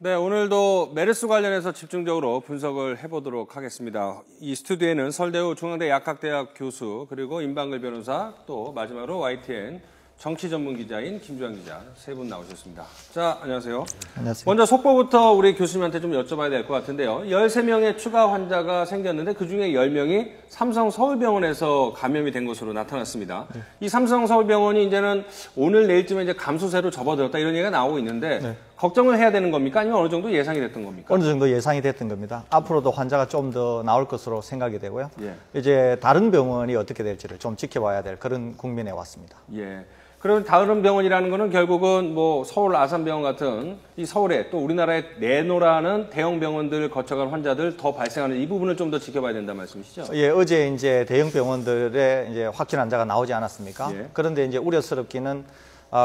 네, 오늘도 메르스 관련해서 집중적으로 분석을 해보도록 하겠습니다. 이 스튜디오에는 설대우 중앙대 약학대학 교수, 그리고 임방글 변호사, 또 마지막으로 YTN 정치 전문 기자인 김주환 기자 세 분 나오셨습니다. 자, 안녕하세요. 안녕하세요. 먼저 속보부터 우리 교수님한테 좀 여쭤봐야 될 것 같은데요. 13명의 추가 환자가 생겼는데 그중에 10명이 삼성 서울병원에서 감염이 된 것으로 나타났습니다. 네. 이 삼성 서울병원이 이제는 오늘 내일쯤에 이제 감소세로 접어들었다 이런 얘기가 나오고 있는데 네. 걱정을 해야 되는 겁니까? 아니면 어느 정도 예상이 됐던 겁니까? 어느 정도 예상이 됐던 겁니다. 앞으로도 환자가 좀 더 나올 것으로 생각이 되고요. 예. 이제 다른 병원이 어떻게 될지를 좀 지켜봐야 될 그런 국면에 왔습니다. 예. 그럼 다른 병원이라는 거는 결국은 뭐 서울 아산병원 같은 이 서울에 또 우리나라에 내노라는 대형 병원들 거쳐간 환자들 더 발생하는 이 부분을 좀 더 지켜봐야 된다는 말씀이시죠? 예, 어제 이제 대형 병원들의 이제 확진 환자가 나오지 않았습니까? 예. 그런데 이제 우려스럽기는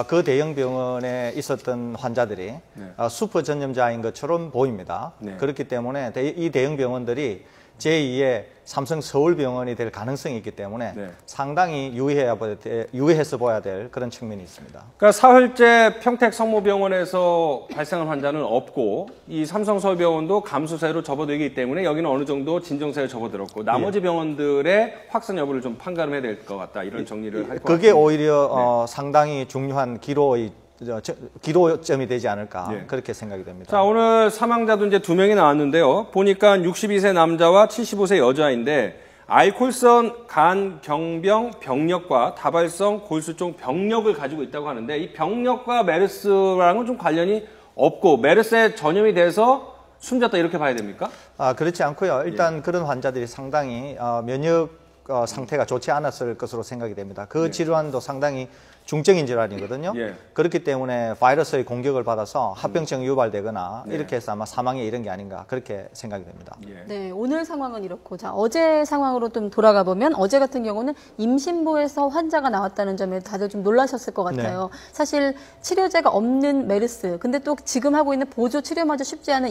그 대형 병원에 있었던 환자들이 네. 슈퍼 전염자인 것처럼 보입니다. 네. 그렇기 때문에 이 대형 병원들이 제2의 삼성 서울병원이 될 가능성이 있기 때문에 네. 상당히 유의해서 봐야 될 그런 측면이 있습니다. 그러니까 사흘째 평택 성모병원에서 발생한 환자는 없고 이 삼성 서울병원도 감소세로 접어들기 때문에 여기는 어느 정도 진정세에 접어들었고 나머지 병원들의 확산 여부를 좀 판가름해야 될 것 같다. 이런 정리를 할 것 같습니다. 그게 오히려 네. 상당히 중요한 기로점이 되지 않을까 네. 그렇게 생각이 됩니다. 자, 오늘 사망자도 이제 2명이 나왔는데요. 보니까 62세 남자와 75세 여자인데 알코올성 간 경병 병력과 다발성 골수종 병력을 가지고 있다고 하는데 이 병력과 메르스랑은 좀 관련이 없고 메르스에 전염이 돼서 숨졌다 이렇게 봐야 됩니까? 그렇지 않고요. 일단 그런 환자들이 상당히 면역 상태가 좋지 않았을 것으로 생각이 됩니다. 그 질환도 상당히 중증인 질환이거든요. 예. 그렇기 때문에 바이러스의 공격을 받아서 합병증이 유발되거나 네. 이렇게 해서 아마 사망에 이른 게 아닌가 그렇게 생각이 됩니다. 예. 네, 오늘 상황은 이렇고 자 어제 상황으로 좀 돌아가 보면 어제 같은 경우는 임신부에서 환자가 나왔다는 점에 다들 좀 놀라셨을 것 같아요. 네. 사실 치료제가 없는 메르스, 근데 또 지금 하고 있는 보조 치료마저 쉽지 않은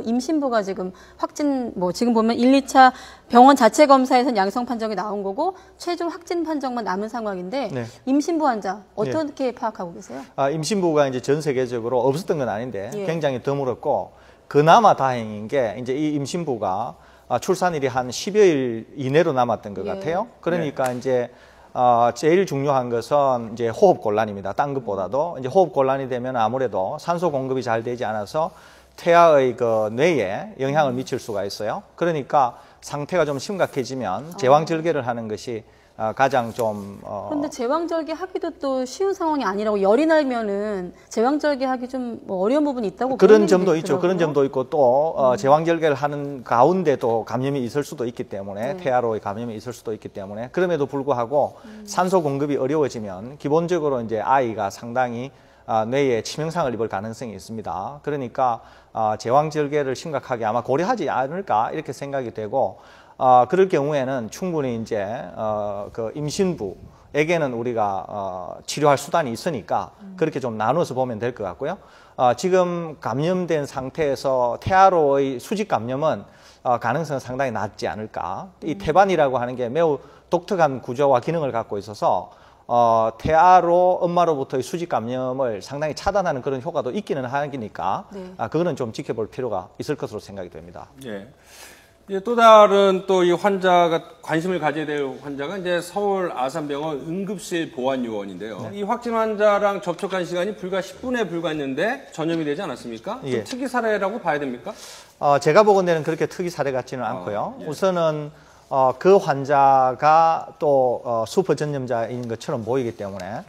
임신부가 지금 확진 지금 보면 1, 2차 병원 자체 검사에서는 양성 판정이 나온 거고 최종 확진 판정만 남은 상황인데 네. 임신부 환자 어떻게 파악하고 계세요? 임신부가 이제 전 세계적으로 없었던 건 아닌데 굉장히 드물었고 그나마 다행인 게 이제 이 임신부가 출산일이 한 10여일 이내로 남았던 것 같아요. 그러니까 이제 제일 중요한 것은 이제 호흡 곤란입니다. 딴 것보다도 이제 호흡 곤란이 되면 아무래도 산소 공급이 잘 되지 않아서 태아의 그 뇌에 영향을 미칠 수가 있어요. 그러니까 상태가 좀 심각해지면 제왕절개를 하는 것이 가장 좀 그런데 제왕절개 하기도 또 쉬운 상황이 아니라고 열이 나면은 제왕절개 하기 좀 어려운 부분이 있다고 그런 점도 있죠. 그런 점도 있고 또 제왕절개를 하는 가운데 또 감염이 있을 수도 있기 때문에 태아로의 감염이 있을 수도 있기 때문에 그럼에도 불구하고 산소 공급이 어려워지면 기본적으로 이제 아이가 상당히 뇌에 치명상을 입을 가능성이 있습니다. 그러니까 제왕절개를 심각하게 아마 고려하지 않을까 이렇게 생각이 되고 그럴 경우에는 충분히 이제 그 임신부에게는 우리가 치료할 수단이 있으니까 그렇게 좀 나눠서 보면 될 것 같고요. 지금 감염된 상태에서 태아로의 수직 감염은 가능성은 상당히 낮지 않을까. 이 태반이라고 하는 게 매우 독특한 구조와 기능을 갖고 있어서 태아로 엄마로부터의 수직 감염을 상당히 차단하는 그런 효과도 있기는 하니까 그거는 좀 지켜볼 필요가 있을 것으로 생각이 됩니다. 예. 또 다른 또 이 환자가 관심을 가져야 될 환자가 이제 서울 아산병원 응급실 보안요원인데요. 네. 이 확진 환자랑 접촉한 시간이 불과 10분에 불과했는데 전염이 되지 않았습니까? 좀 특이 사례라고 봐야 됩니까? 제가 보건대는 그렇게 특이 사례 같지는 않고요. 우선은 그 환자가 또 슈퍼 전염자인 것처럼 보이기 때문에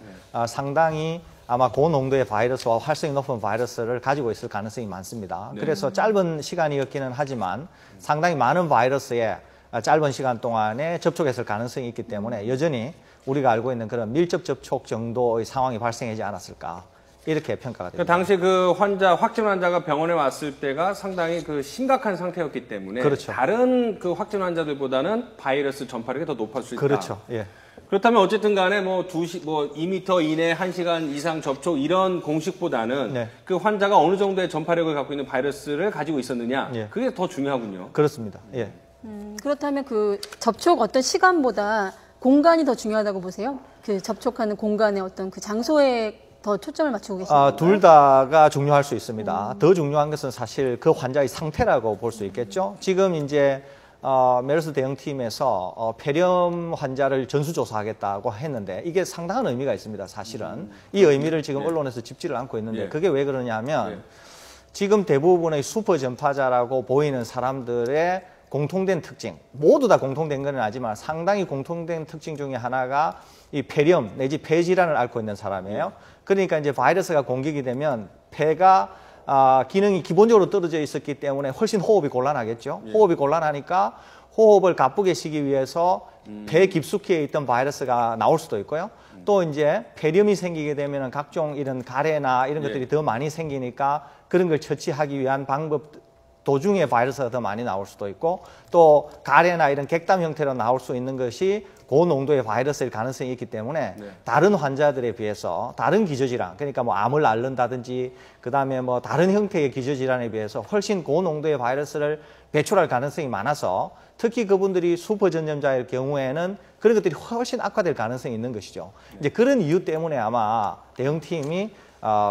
상당히 아마 고농도의 바이러스와 활성이 높은 바이러스를 가지고 있을 가능성이 많습니다. 네. 그래서 짧은 시간이었기는 하지만 상당히 많은 바이러스에 짧은 시간 동안에 접촉했을 가능성이 있기 때문에 여전히 우리가 알고 있는 그런 밀접 접촉 정도의 상황이 발생하지 않았을까 이렇게 평가가 됩니다. 당시 그 확진 환자가 병원에 왔을 때가 상당히 그 심각한 상태였기 때문에 그렇죠. 다른 그 확진 환자들보다는 바이러스 전파력이 더 높을 수 있다. 그렇죠. 예. 그렇다면 어쨌든 간에 2m 이내 1시간 이상 접촉 이런 공식보다는 그 환자가 어느 정도의 전파력을 갖고 있는 바이러스를 가지고 있었느냐 그게 더 중요하군요. 그렇습니다. 예. 그렇다면 그 접촉 어떤 시간보다 공간이 더 중요하다고 보세요? 그 접촉하는 공간의 어떤 그 장소에 더 초점을 맞추고 계십니까? 둘 다가 중요할 수 있습니다. 더 중요한 것은 사실 그 환자의 상태라고 볼 수 있겠죠. 지금 이제 메르스 대응팀에서 폐렴 환자를 전수조사하겠다고 했는데 이게 상당한 의미가 있습니다. 사실은 이 의미를 지금 언론에서 짚지를 않고 있는데 그게 왜 그러냐면 지금 대부분의 슈퍼 전파자라고 보이는 사람들의 공통된 특징, 모두 다 공통된 건 아니지만 상당히 공통된 특징 중에 하나가 이 폐렴 내지 폐질환을 앓고 있는 사람이에요. 그러니까 이제 바이러스가 공격이 되면 폐가 기능이 기본적으로 떨어져 있었기 때문에 훨씬 호흡이 곤란하겠죠. 호흡이 곤란하니까 호흡을 가쁘게 쉬기 위해서 폐 깊숙이에 있던 바이러스가 나올 수도 있고요. 또 이제 폐렴이 생기게 되면 각종 이런 가래나 이런 것들이 더 많이 생기니까 그런 걸 처치하기 위한 방법 도중에 바이러스가 더 많이 나올 수도 있고 또 가래나 이런 객담 형태로 나올 수 있는 것이 고농도의 바이러스일 가능성이 있기 때문에 다른 환자들에 비해서 다른 기저질환 그러니까 뭐 암을 앓는다든지 그다음에 뭐 다른 형태의 기저질환에 비해서 훨씬 고농도의 바이러스를 배출할 가능성이 많아서 특히 그분들이 슈퍼 전염자일 경우에는 그런 것들이 훨씬 악화될 가능성이 있는 것이죠. 이제 그런 이유 때문에 아마 대응팀이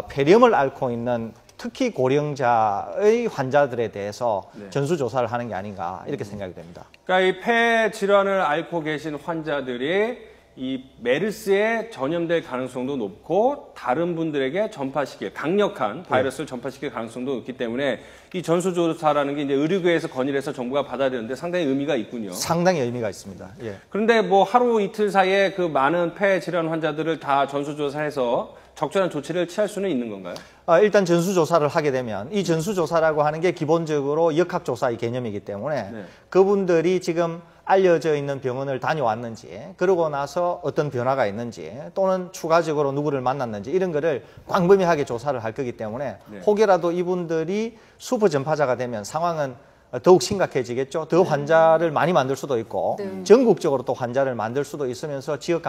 폐렴을 앓고 있는 특히 고령자의 환자들에 대해서 전수조사를 하는 게 아닌가 이렇게 생각이 됩니다. 그러니까 이 폐 질환을 앓고 계신 환자들이 이 메르스에 전염될 가능성도 높고 다른 분들에게 전파시킬 강력한 바이러스를 전파시킬 가능성도 높기 때문에 이 전수조사라는 게 이제 의료계에서 건의해서 정부가 받아야 되는데 상당히 의미가 있군요. 상당히 의미가 있습니다. 그런데 뭐 하루 이틀 사이에 그 많은 폐 질환 환자들을 다 전수조사해서 적절한 조치를 취할 수는 있는 건가요? 일단 전수조사를 하게 되면 이 전수조사라고 하는 게 기본적으로 역학조사의 개념이기 때문에 그분들이 지금 알려져 있는 병원을 다녀왔는지 그러고 나서 어떤 변화가 있는지 또는 추가적으로 누구를 만났는지 이런 거를 광범위하게 조사를 할 거기 때문에 혹여라도 이분들이 슈퍼 전파자가 되면 상황은 더욱 심각해지겠죠. 더 환자를 많이 만들 수도 있고 전국적으로 또 환자를 만들 수도 있으면서 지역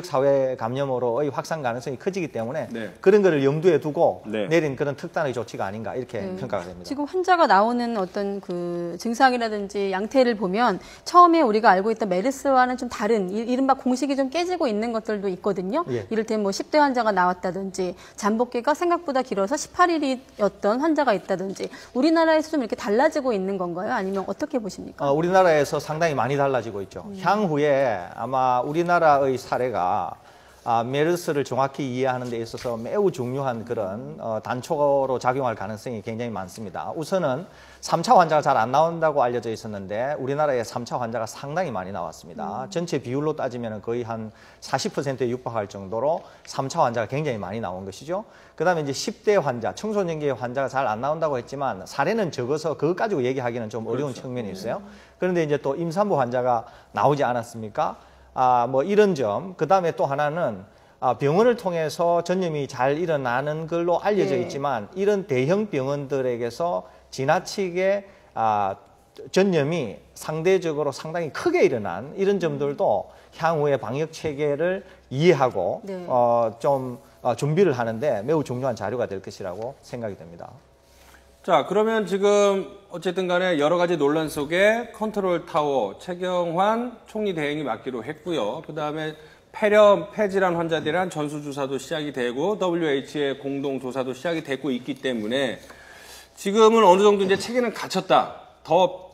사회 감염으로의 확산 가능성이 커지기 때문에 그런 거를 염두에 두고 내린 그런 특단의 조치가 아닌가 이렇게 평가가 됩니다. 지금 환자가 나오는 어떤 그 증상이라든지 양태를 보면 처음에 우리가 알고 있던 메르스와는 좀 다른 이른바 공식이 좀 깨지고 있는 것들도 있거든요. 이를테면 뭐 10대 환자가 나왔다든지 잠복기가 생각보다 길어서 18일이었던 환자가 있다든지 우리나라에서 좀 이렇게 달라지고 있는 건가요? 아니면 어떻게 보십니까? 우리나라에서 상당히 많이 달라지고 있죠. 향후에 아마 우리나라의 사례가 메르스를 정확히 이해하는 데 있어서 매우 중요한 그런 단초로 작용할 가능성이 굉장히 많습니다. 우선은 3차 환자가 잘 안 나온다고 알려져 있었는데 우리나라에 3차 환자가 상당히 많이 나왔습니다. 전체 비율로 따지면 거의 한 40%에 육박할 정도로 3차 환자가 굉장히 많이 나온 것이죠. 그 다음에 이제 10대 환자, 청소년기의 환자가 잘 안 나온다고 했지만 사례는 적어서 그것 가지고 얘기하기는 좀 어려운 측면이 있어요. 그런데 이제 또 임산부 환자가 나오지 않았습니까? 뭐 이런 점, 그 다음에 또 하나는 병원을 통해서 전염이 잘 일어나는 걸로 알려져 있지만 이런 대형 병원들에게서 지나치게 전염이 상대적으로 상당히 크게 일어난 이런 점들도 향후의 방역 체계를 이해하고 좀 준비를 하는데 매우 중요한 자료가 될 것이라고 생각이 됩니다. 자, 그러면 지금 어쨌든 간에 여러 가지 논란 속에 컨트롤 타워 최경환 총리 대행이 맡기로 했고요. 그다음에 폐렴, 폐질환 환자들이란 전수조사도 시작이 되고 WHO의 공동조사도 시작이 되고 있기 때문에 지금은 어느 정도 이제 체계는 갖췄다. 더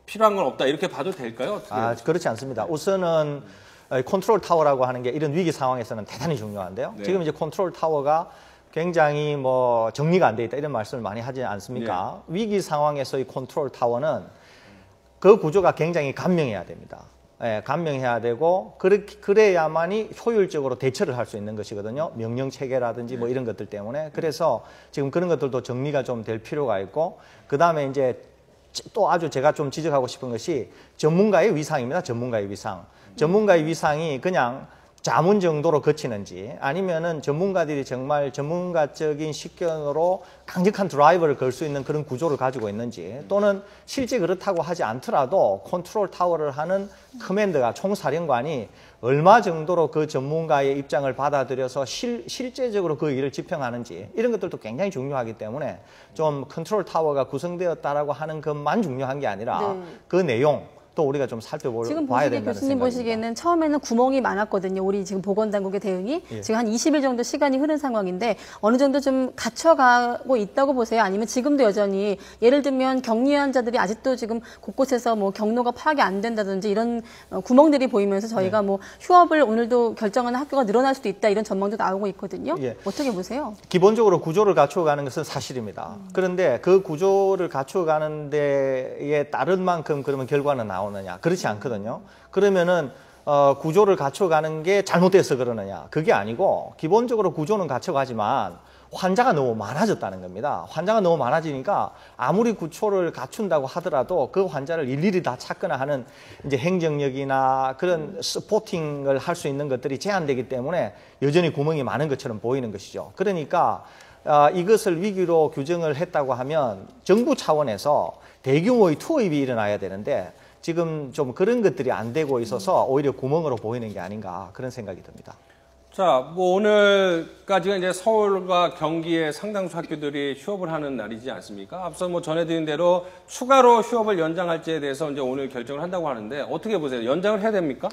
필요한 건 없다. 이렇게 봐도 될까요? 그렇지 않습니다. 우선은 컨트롤 타워라고 하는 게 이런 위기 상황에서는 대단히 중요한데요. 지금 이제 컨트롤 타워가 굉장히 뭐 정리가 안 돼 있다 이런 말씀을 많이 하지 않습니까? 위기 상황에서의 컨트롤 타워는 그 구조가 굉장히 간명해야 됩니다. 간명해야 되고 그래야만이 효율적으로 대처를 할 수 있는 것이거든요. 명령 체계라든지 뭐 이런 것들 때문에. 그래서 지금 그런 것들도 정리가 좀 될 필요가 있고 그다음에 이제 또 아주 제가 좀 지적하고 싶은 것이 전문가의 위상입니다. 전문가의 위상. 전문가의 위상이 그냥 자문 정도로 거치는지 아니면은 전문가들이 정말 전문가적인 식견으로 강력한 드라이버를 걸 수 있는 그런 구조를 가지고 있는지 또는 실제 그렇다고 하지 않더라도 컨트롤 타워를 하는 커맨더가 총사령관이 얼마 정도로 그 전문가의 입장을 받아들여서 실제적으로 그 일을 집행하는지 이런 것들도 굉장히 중요하기 때문에 좀 컨트롤 타워가 구성되었다라고 하는 것만 중요한 게 아니라 그 내용 또 우리가 좀 지금 살펴봐야 보시기에 된다는 교수님 생각입니다. 보시기에는 처음에는 구멍이 많았거든요. 우리 지금 보건당국의 대응이 예. 지금 한 20일 정도 시간이 흐른 상황인데 어느 정도 좀 갖춰가고 있다고 보세요? 아니면 지금도 여전히 예를 들면 격리 환자들이 아직도 지금 곳곳에서 뭐 경로가 파악이 안 된다든지 이런 구멍들이 보이면서 저희가 뭐 휴업을 오늘도 결정하는 학교가 늘어날 수도 있다 이런 전망도 나오고 있거든요. 예. 어떻게 보세요? 기본적으로 구조를 갖추어가는 것은 사실입니다. 그런데 그 구조를 갖추어가는 데에 따른 만큼 그러면 결과는 나오느냐? 그렇지 않거든요. 그러면은 구조를 갖춰가는 게 잘못돼서 그러느냐? 그게 아니고 기본적으로 구조는 갖춰가지만 환자가 너무 많아졌다는 겁니다. 환자가 너무 많아지니까 아무리 구조를 갖춘다고 하더라도 그 환자를 일일이 다 찾거나 하는 이제 행정력이나 그런 서포팅을 할 수 있는 것들이 제한되기 때문에 여전히 구멍이 많은 것처럼 보이는 것이죠. 그러니까 이것을 위기로 규정을 했다고 하면 정부 차원에서 대규모의 투입이 일어나야 되는데 지금 좀 그런 것들이 안 되고 있어서 오히려 구멍으로 보이는 게 아닌가 그런 생각이 듭니다. 자, 뭐 오늘까지가 이제 서울과 경기의 상당수 학교들이 휴업을 하는 날이지 않습니까? 앞서 뭐 전해드린 대로 추가로 휴업을 연장할지에 대해서 이제 오늘 결정을 한다고 하는데 어떻게 보세요? 연장을 해야 됩니까?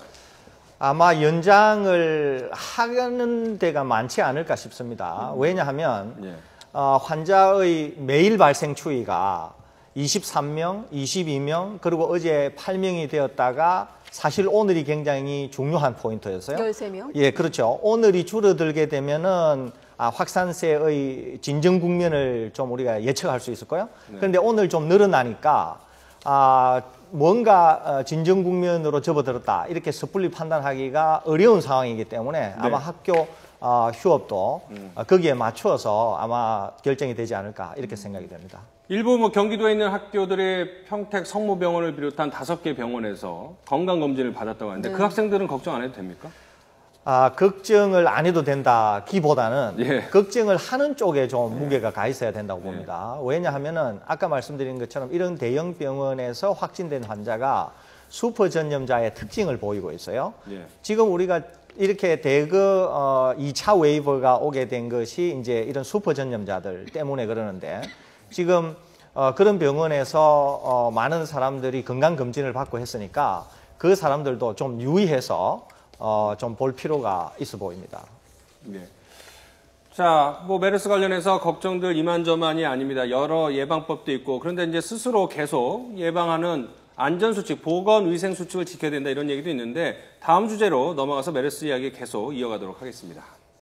아마 연장을 하는 데가 많지 않을까 싶습니다. 왜냐하면 예. 환자의 매일 발생 추이가 23명, 22명, 그리고 어제 8명이 되었다가 사실 오늘이 굉장히 중요한 포인트였어요. 13명? 예, 그렇죠. 오늘이 줄어들게 되면은 확산세의 진정 국면을 좀 우리가 예측할 수 있을 거예요. 그런데 오늘 좀 늘어나니까 뭔가 진정 국면으로 접어들었다 이렇게 섣불리 판단하기가 어려운 상황이기 때문에 아마 학교 휴업도 거기에 맞추어서 아마 결정이 되지 않을까 이렇게 생각이 됩니다. 일부 뭐 경기도에 있는 학교들이 평택 성모병원을 비롯한 5개 병원에서 건강검진을 받았다고 하는데 그 학생들은 걱정 안 해도 됩니까? 걱정을 안 해도 된다기보다는 예. 걱정을 하는 쪽에 좀 무게가 가 있어야 된다고 봅니다. 왜냐하면은 아까 말씀드린 것처럼 이런 대형 병원에서 확진된 환자가 슈퍼 전염자의 특징을 보이고 있어요. 예. 지금 우리가 이렇게 대거 2차 웨이브가 오게 된 것이 이제 이런 슈퍼 전염자들 때문에 그러는데 지금 그런 병원에서 많은 사람들이 건강검진을 받고 했으니까 그 사람들도 좀 유의해서 좀 볼 필요가 있어 보입니다. 네. 자, 뭐 메르스 관련해서 걱정들 이만저만이 아닙니다. 여러 예방법도 있고 그런데 이제 스스로 계속 예방하는 안전수칙, 보건위생수칙을 지켜야 된다 이런 얘기도 있는데 다음 주제로 넘어가서 메르스 이야기 계속 이어가도록 하겠습니다.